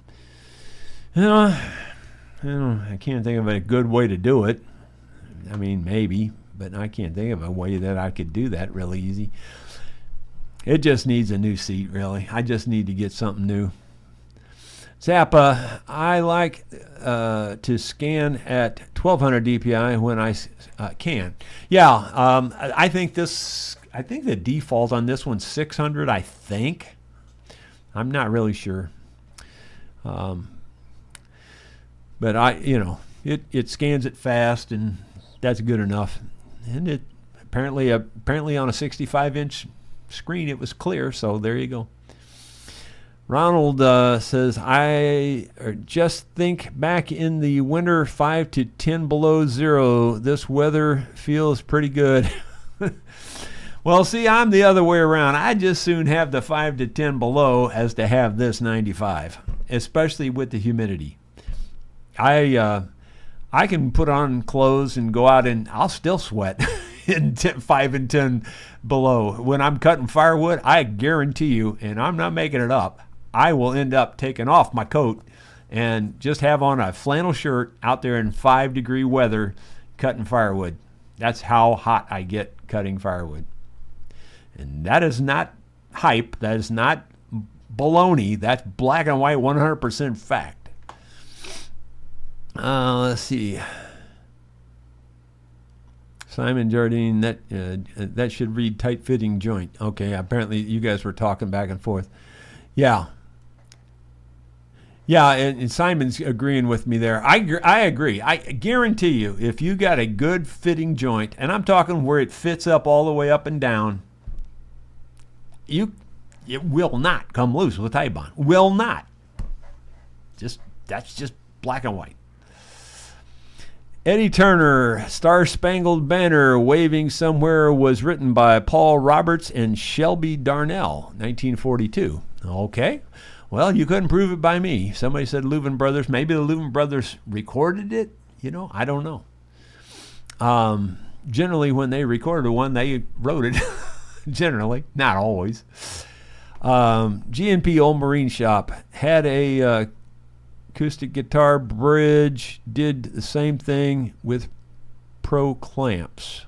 I can't think of a good way to do it. I mean, maybe, but I can't think of a way that I could do that really easy. It just needs a new seat, really. I just need to get something new. Zappa, I like to scan at 1200 DPI when I can. Yeah, I think the default on this one's 600. I think. I'm not really sure. But it scans it fast, and that's good enough. And it apparently on a 65-inch screen it was clear. So there you go. Ronald says, I just think back in the winter, 5 to 10 below zero. This weather feels pretty good. Well, see, I'm the other way around. I just soon have the 5 to 10 below as to have this 95, especially with the humidity. I can put on clothes and go out and I'll still sweat in 5 and 10 below. When I'm cutting firewood, I guarantee you, and I'm not making it up, I will end up taking off my coat and just have on a flannel shirt out there in 5-degree weather cutting firewood. That's how hot I get cutting firewood. And that is not hype. That is not baloney. That's black and white 100% fact. Let's see. Simon Jardine, that should read tight-fitting joint. Okay, apparently you guys were talking back and forth. Yeah. Yeah, and Simon's agreeing with me there. I agree. I guarantee you, if you got a good fitting joint, and I'm talking where it fits up all the way up and down, it will not come loose with tight bond. Will not. That's just black and white. Eddie Turner, Star Spangled Banner Waving Somewhere was written by Paul Roberts and Shelby Darnell, 1942. Okay. Well, you couldn't prove it by me. Somebody said Louvin Brothers. Maybe the Louvin Brothers recorded it. I don't know. Generally, when they recorded one, they wrote it. Generally, not always. GNP Old Marine Shop had a acoustic guitar bridge, did the same thing with Pro clamps.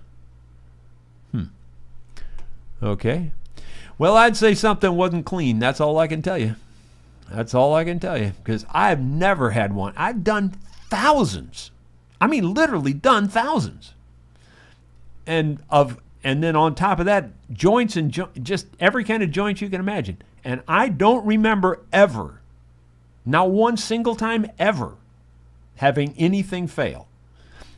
Okay. Well, I'd say something wasn't clean. That's all I can tell you. That's all I can tell you, because I've never had one. I've done thousands. I mean, literally done thousands. and then on top of that, joints and just every kind of joint you can imagine. And I don't remember ever, not one single time ever, having anything fail.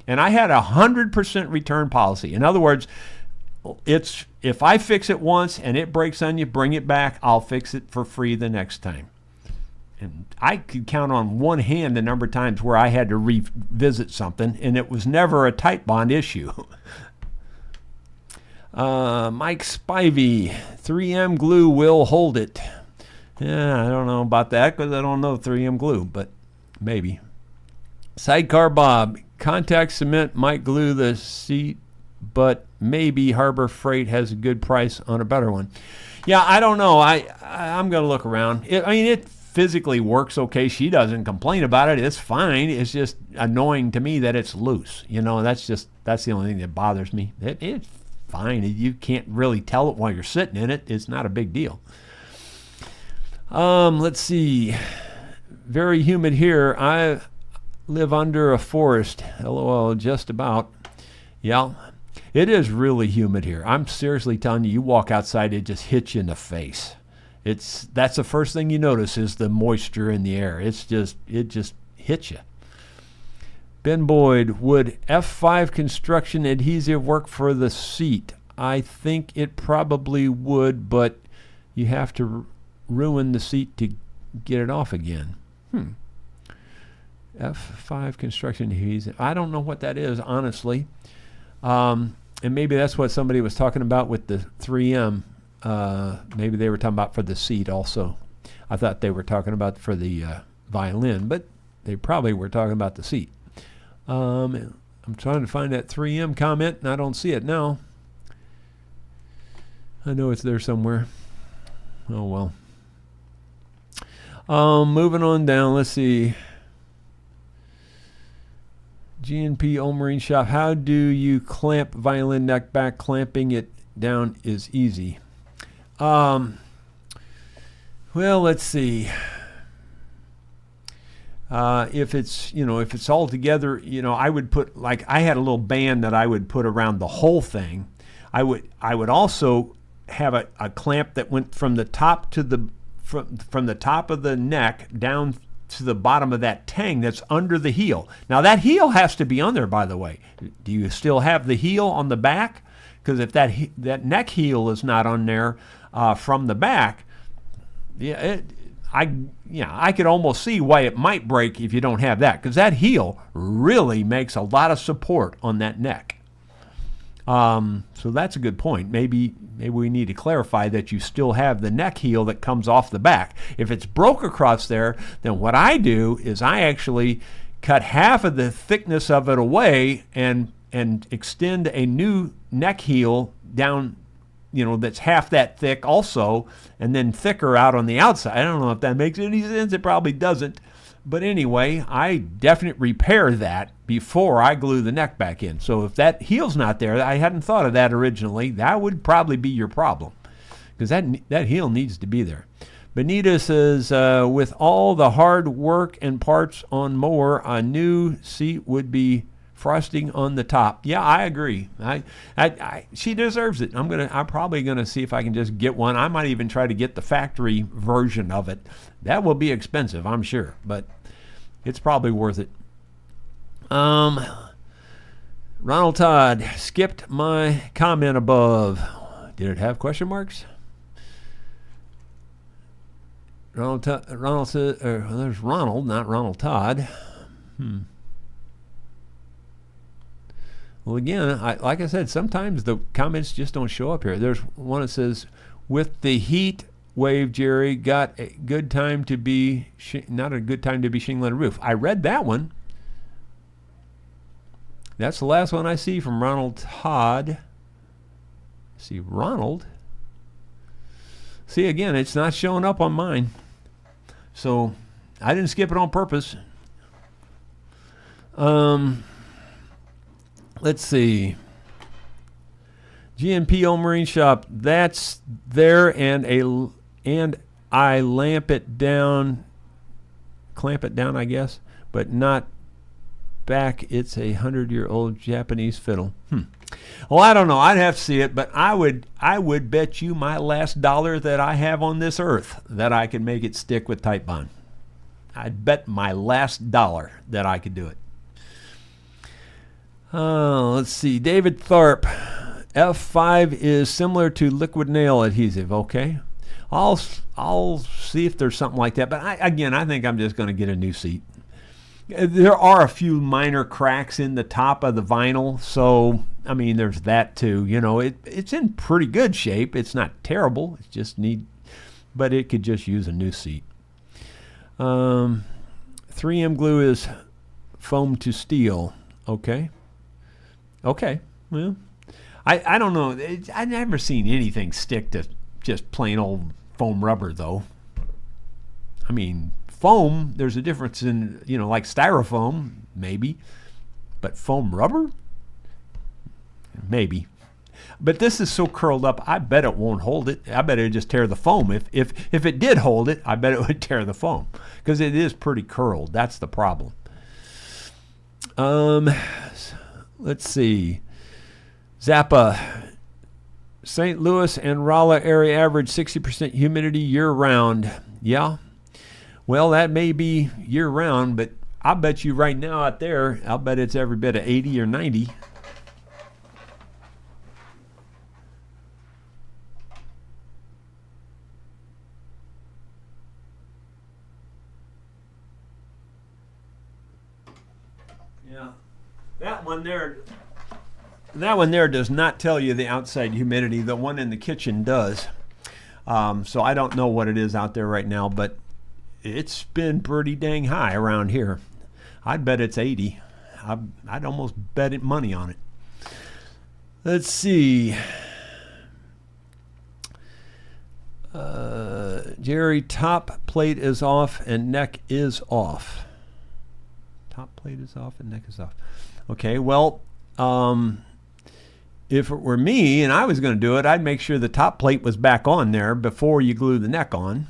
And I had 100% return policy. In other words, it's if I fix it once and it breaks on you, bring it back. I'll fix it for free the next time. And I could count on one hand the number of times where I had to revisit something, and it was never a tight bond issue. Mike Spivey, 3M glue will hold it. Yeah, I don't know about that because I don't know 3M glue, but maybe. Sidecar Bob, contact cement might glue the seat, but maybe Harbor Freight has a good price on a better one. Yeah, I don't know. I'm going to look around. It physically works okay. She doesn't complain about it. It's fine. It's just annoying to me that it's loose. That's the only thing that bothers me. It's fine. You can't really tell it while you're sitting in it. It's not a big deal. Let's see. Very humid here. I live under a forest. LOL, just about. Yeah, it is really humid here. I'm seriously telling you, you walk outside, it just hits you in the face. That's the first thing you notice is the moisture in the air. It just hits you. Ben Boyd, would F5 construction adhesive work for the seat? I think it probably would, but you have to ruin the seat to get it off again. F5 construction adhesive. I don't know what that is, honestly. And maybe that's what somebody was talking about with the 3M. Maybe they were talking about for the seat also. I thought they were talking about for the violin, but they probably were talking about the seat. I'm trying to find that 3M comment, and I don't see it now. I know it's there somewhere. Oh, well. Moving on down, let's see. GNP Old Marine Shop, how do you clamp violin neck back? Clamping it down is easy. Well, let's see. If it's all together, I would put, like, I had a little band that I would put around the whole thing. I would also have a clamp that went from the top to from the top of the neck down to the bottom of that tang that's under the heel. Now that heel has to be on there, by the way. Do you still have the heel on the back? Because if that neck heel is not on there from the back, I could almost see why it might break if you don't have that, because that heel really makes a lot of support on that neck. So that's a good point. Maybe we need to clarify that you still have the neck heel that comes off the back. If it's broke across there, then what I do is I actually cut half of the thickness of it away and extend a new neck heel down, that's half that thick also, and then thicker out on the outside. I don't know if that makes any sense. It probably doesn't. But anyway, I definitely repair that before I glue the neck back in. So if that heel's not there, I hadn't thought of that originally, that would probably be your problem, because that heel needs to be there. Benita says, with all the hard work and parts on mower, a new seat would be frosting on the top. Yeah, I agree. She deserves it. I'm probably gonna see if I can just get one. I might even try to get the factory version of it. That will be expensive, I'm sure, but it's probably worth it. Ronald Todd skipped my comment above. Did it have question marks? Ronald says, there's Ronald, not Ronald Todd. Well, again, like I said, sometimes the comments just don't show up here. There's one that says, with the heat wave, Jerry, got a good time to be, not a good time to be shingling a roof. I read that one. That's the last one I see from Ronald Todd. See, Ronald. See, again, it's not showing up on mine. So I didn't skip it on purpose. Let's see. GNP Old Marine Shop, that's there, and I clamp it down, I guess, but not back. It's a 100-year-old Japanese fiddle. Well, I don't know. I'd have to see it, but I would bet you my last dollar that I have on this earth that I can make it stick with Tite Bond. I'd bet my last dollar that I could do it. Let's see. David Tharp. F5 is similar to liquid nail adhesive. Okay. I'll see if there's something like that. But I think I'm just going to get a new seat. There are a few minor cracks in the top of the vinyl. So, I mean, there's that too. You know, it's in pretty good shape. It's not terrible. It's just but it could just use a new seat. 3M glue is foam to steel. Okay. Well, I don't know. I've never seen anything stick to just plain old foam rubber, though. I mean, foam, there's a difference in, like styrofoam, maybe. But foam rubber? Maybe. But this is so curled up, I bet it won't hold it. I bet it would just tear the foam. If it did hold it, I bet it would tear the foam. Because it is pretty curled. That's the problem. Let's see. Zappa. St. Louis and Rolla area average 60% humidity year-round. Yeah. Well, that may be year-round, but I bet you right now out there, I'll bet it's every bit of 80 or 90. Yeah. That one there does not tell you the outside humidity. The one in the kitchen does. So I don't know what it is out there right now, but it's been pretty dang high around here. I'd bet it's 80. I'd almost bet money on it. Let's see. Jerry, top plate is off and neck is off. Top plate is off and neck is off. Okay, well, if it were me and I was going to do it, I'd make sure the top plate was back on there before you glue the neck on.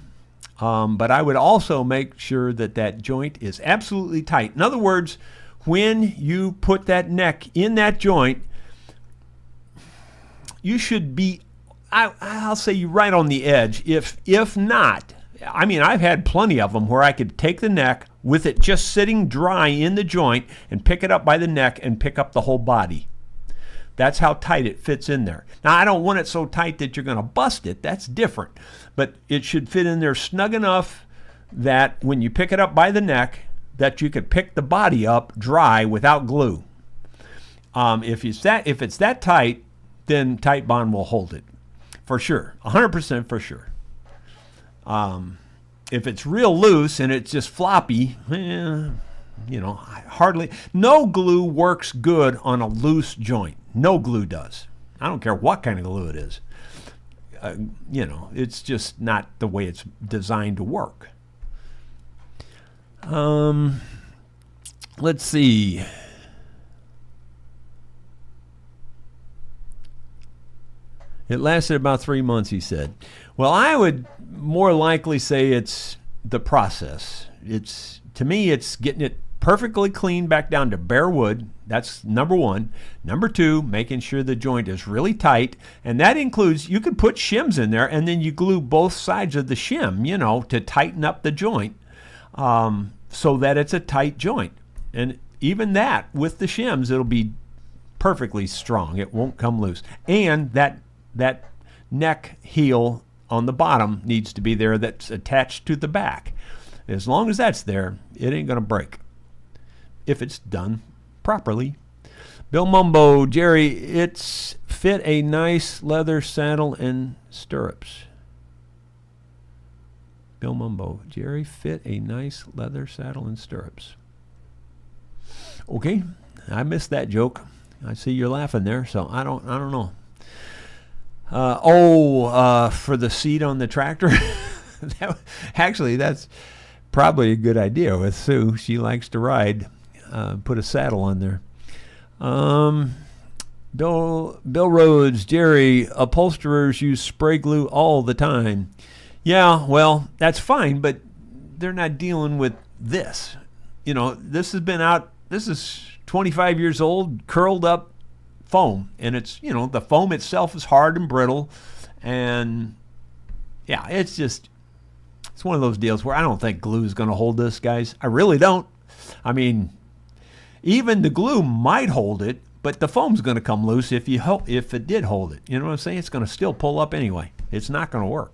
But I would also make sure that joint is absolutely tight. In other words, when you put that neck in that joint, you should be, I'll say you right on the edge. If not, I mean, I've had plenty of them where I could take the neck with it just sitting dry in the joint and pick it up by the neck and pick up the whole body. That's how tight it fits in there. Now, I don't want it so tight that you're going to bust it. That's different. But it should fit in there snug enough that when you pick it up by the neck, that you could pick the body up dry without glue. If it's that tight, then Tite Bond will hold it. For sure. 100% for sure. If it's real loose and it's just floppy, hardly. No glue works good on a loose joint. No glue does. I don't care what kind of glue it is. It's just not the way it's designed to work. Let's see. It lasted about 3 months, he said. Well, I would more likely say it's the process. To me, it's getting it perfectly clean back down to bare wood. That's number one. Number two, making sure the joint is really tight. And that includes, you could put shims in there and then you glue both sides of the shim, to tighten up the joint so that it's a tight joint. And even that, with the shims, it'll be perfectly strong. It won't come loose. And that neck heel on the bottom needs to be there that's attached to the back. As long as that's there, it ain't going to break if it's done properly. Bill Mumbo, Jerry, it's fit a nice leather saddle and stirrups. Bill Mumbo, Jerry, fit a nice leather saddle and stirrups. Okay, I missed that joke. I see you're laughing there, so I don't know. For the seat on the tractor? Actually, that's probably a good idea with Sue. She likes to ride. Put a saddle on there. Bill Rhodes, Jerry, upholsterers use spray glue all the time. Yeah, well, that's fine, but they're not dealing with this. This has been out, this is 25 years old, curled up foam, and it's, the foam itself is hard and brittle, and yeah, it's one of those deals where I don't think glue is going to hold this, guys. I really don't. I mean, even the glue might hold it, but the foam's going to come loose if it did hold it. You know what I'm saying? It's going to still pull up anyway. It's not going to work.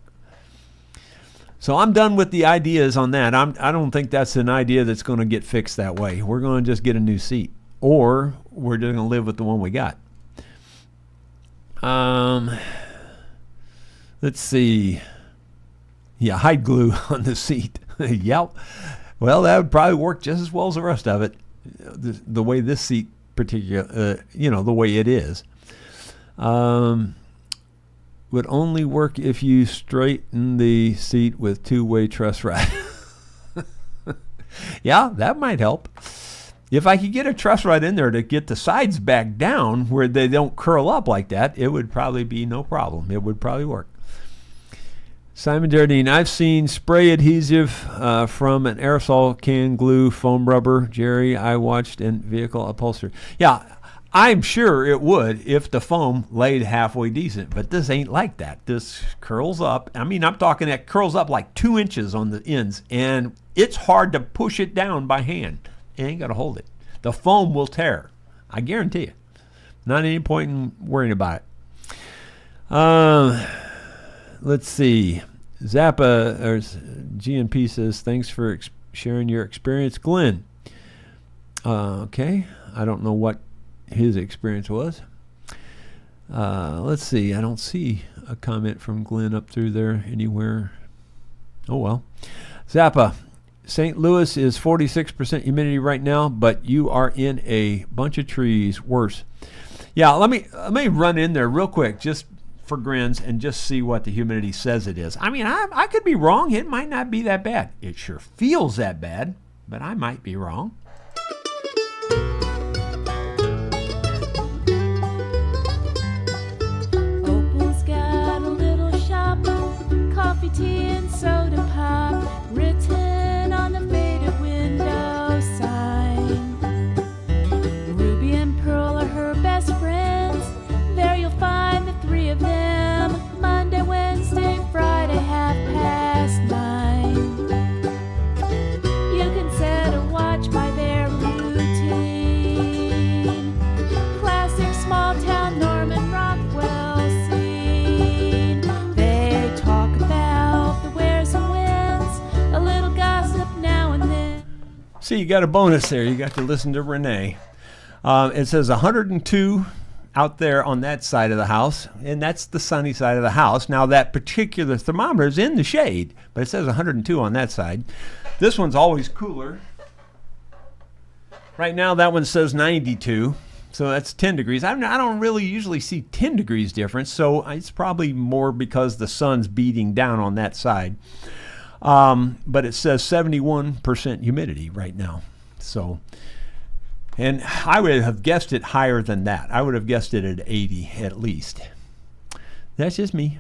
So I'm done with the ideas on that. I don't think that's an idea that's going to get fixed that way. We're going to just get a new seat, or we're just going to live with the one we got. Let's see. Yeah, hide glue on the seat. Yep. Well, that would probably work just as well as the rest of it. The way this seat the way it is. Would only work if you straighten the seat with two-way truss rod. Yeah, that might help. If I could get a truss rod in there to get the sides back down where they don't curl up like that, it would probably be no problem. It would probably work. Simon Jardine, I've seen spray adhesive from an aerosol can glue foam rubber. Jerry, I watched in vehicle upholstery. Yeah, I'm sure it would if the foam laid halfway decent, but this ain't like that. This curls up. I mean, I'm talking that curls up like 2 inches on the ends, and it's hard to push it down by hand. You ain't got to hold it. The foam will tear. I guarantee you. Not any point in worrying about it. Let's see. Zappa or GNP says, thanks for sharing your experience. Glenn. Okay. I don't know what his experience was. Let's see. I don't see a comment from Glenn up through there anywhere. Oh, well. Zappa. St. Louis is 46% humidity right now, but you are in a bunch of trees. Worse. Yeah, let me run in there real quick, just for grins, and just see what the humidity says it is. I mean, I could be wrong. It might not be that bad. It sure feels that bad, but I might be wrong. Opal's got a little shop, coffee, tea, and soda pop, written on the faded window sign. Ruby and Pearl are her best friends. There you'll find the three of them, Monday, Wednesday, Friday, 9:30. You can set a watch by their routine. Classic small town Norman Rockwell scene. They talk about the wheres and whens, a little gossip now and then. See, you got a bonus there. You got to listen to Renee. It says 102 out there on that side of the house, and that's the sunny side of the house. Now, that particular thermometer is in the shade, but it says 102 on that side. This one's always cooler. Right now, that one says 92, so that's 10 degrees. I don't really usually see 10 degrees difference, so it's probably more because the sun's beating down on that side. But it says 71% humidity right now. So, and I would have guessed it higher than that. I would have guessed it at 80 at least. That's just me.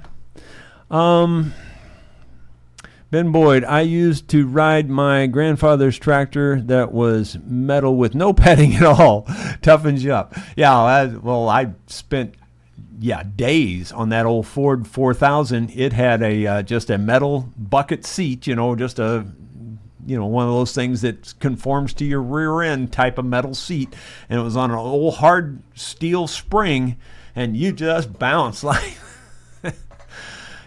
Ben Boyd, I used to ride my grandfather's tractor that was metal with no padding at all. Toughens you up. Yeah, I spent days on that old Ford 4000. It had just a metal bucket seat, just a one of those things that conforms to your rear end type of metal seat, and it was on an old hard steel spring, and you just bounce like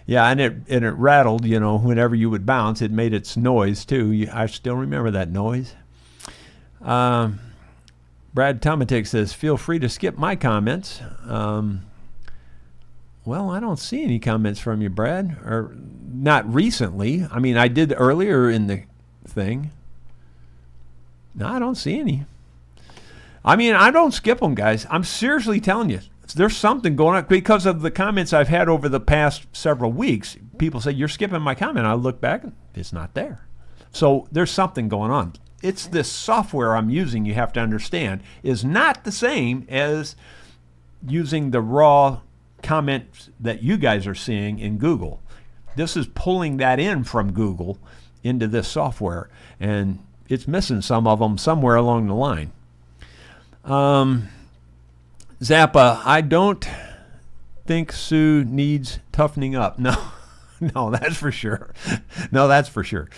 yeah, and it rattled, whenever you would bounce. It made its noise too. I still remember that noise. Brad Tomatic says, feel free to skip my comments. Well, I don't see any comments from you, Brad, or not recently. I mean, I did earlier in the thing. No, I don't see any. I mean, I don't skip them, guys. I'm seriously telling you, there's something going on because of the comments I've had over the past several weeks. People say, you're skipping my comment. I look back, it's not there. So there's something going on. It's this software I'm using, you have to understand, is not the same as using the raw comments that you guys are seeing in Google. This is pulling that in from Google into this software, and it's missing some of them somewhere along the line. Zappa, I don't think Sue needs toughening up. No, no, that's for sure. No, that's for sure.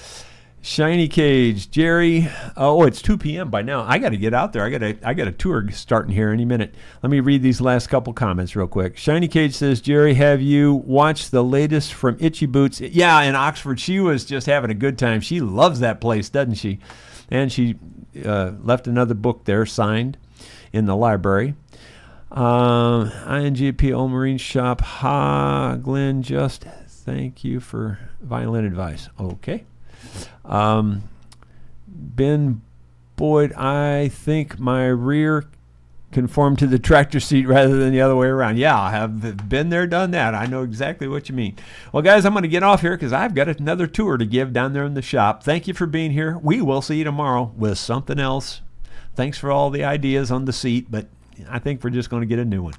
Shiny Cage, Jerry. Oh, it's 2 p.m. by now. I got to get out there. I got a tour starting here any minute. Let me read these last couple comments real quick. Shiny Cage says, Jerry, have you watched the latest from Itchy Boots? Yeah, in Oxford. She was just having a good time. She loves that place, doesn't she? And she left another book there signed in the library. INGP Old Marine Shop. Ha, Glenn, just thank you for violin advice. Okay. Ben Boyd, I think my rear conformed to the tractor seat rather than the other way around. Yeah, I have been there, done that. I know exactly what you mean. Well, guys, I'm going to get off here because I've got another tour to give down there in the shop. Thank you for being here. We will see you tomorrow with something else. Thanks for all the ideas on the seat, but I think we're just going to get a new one.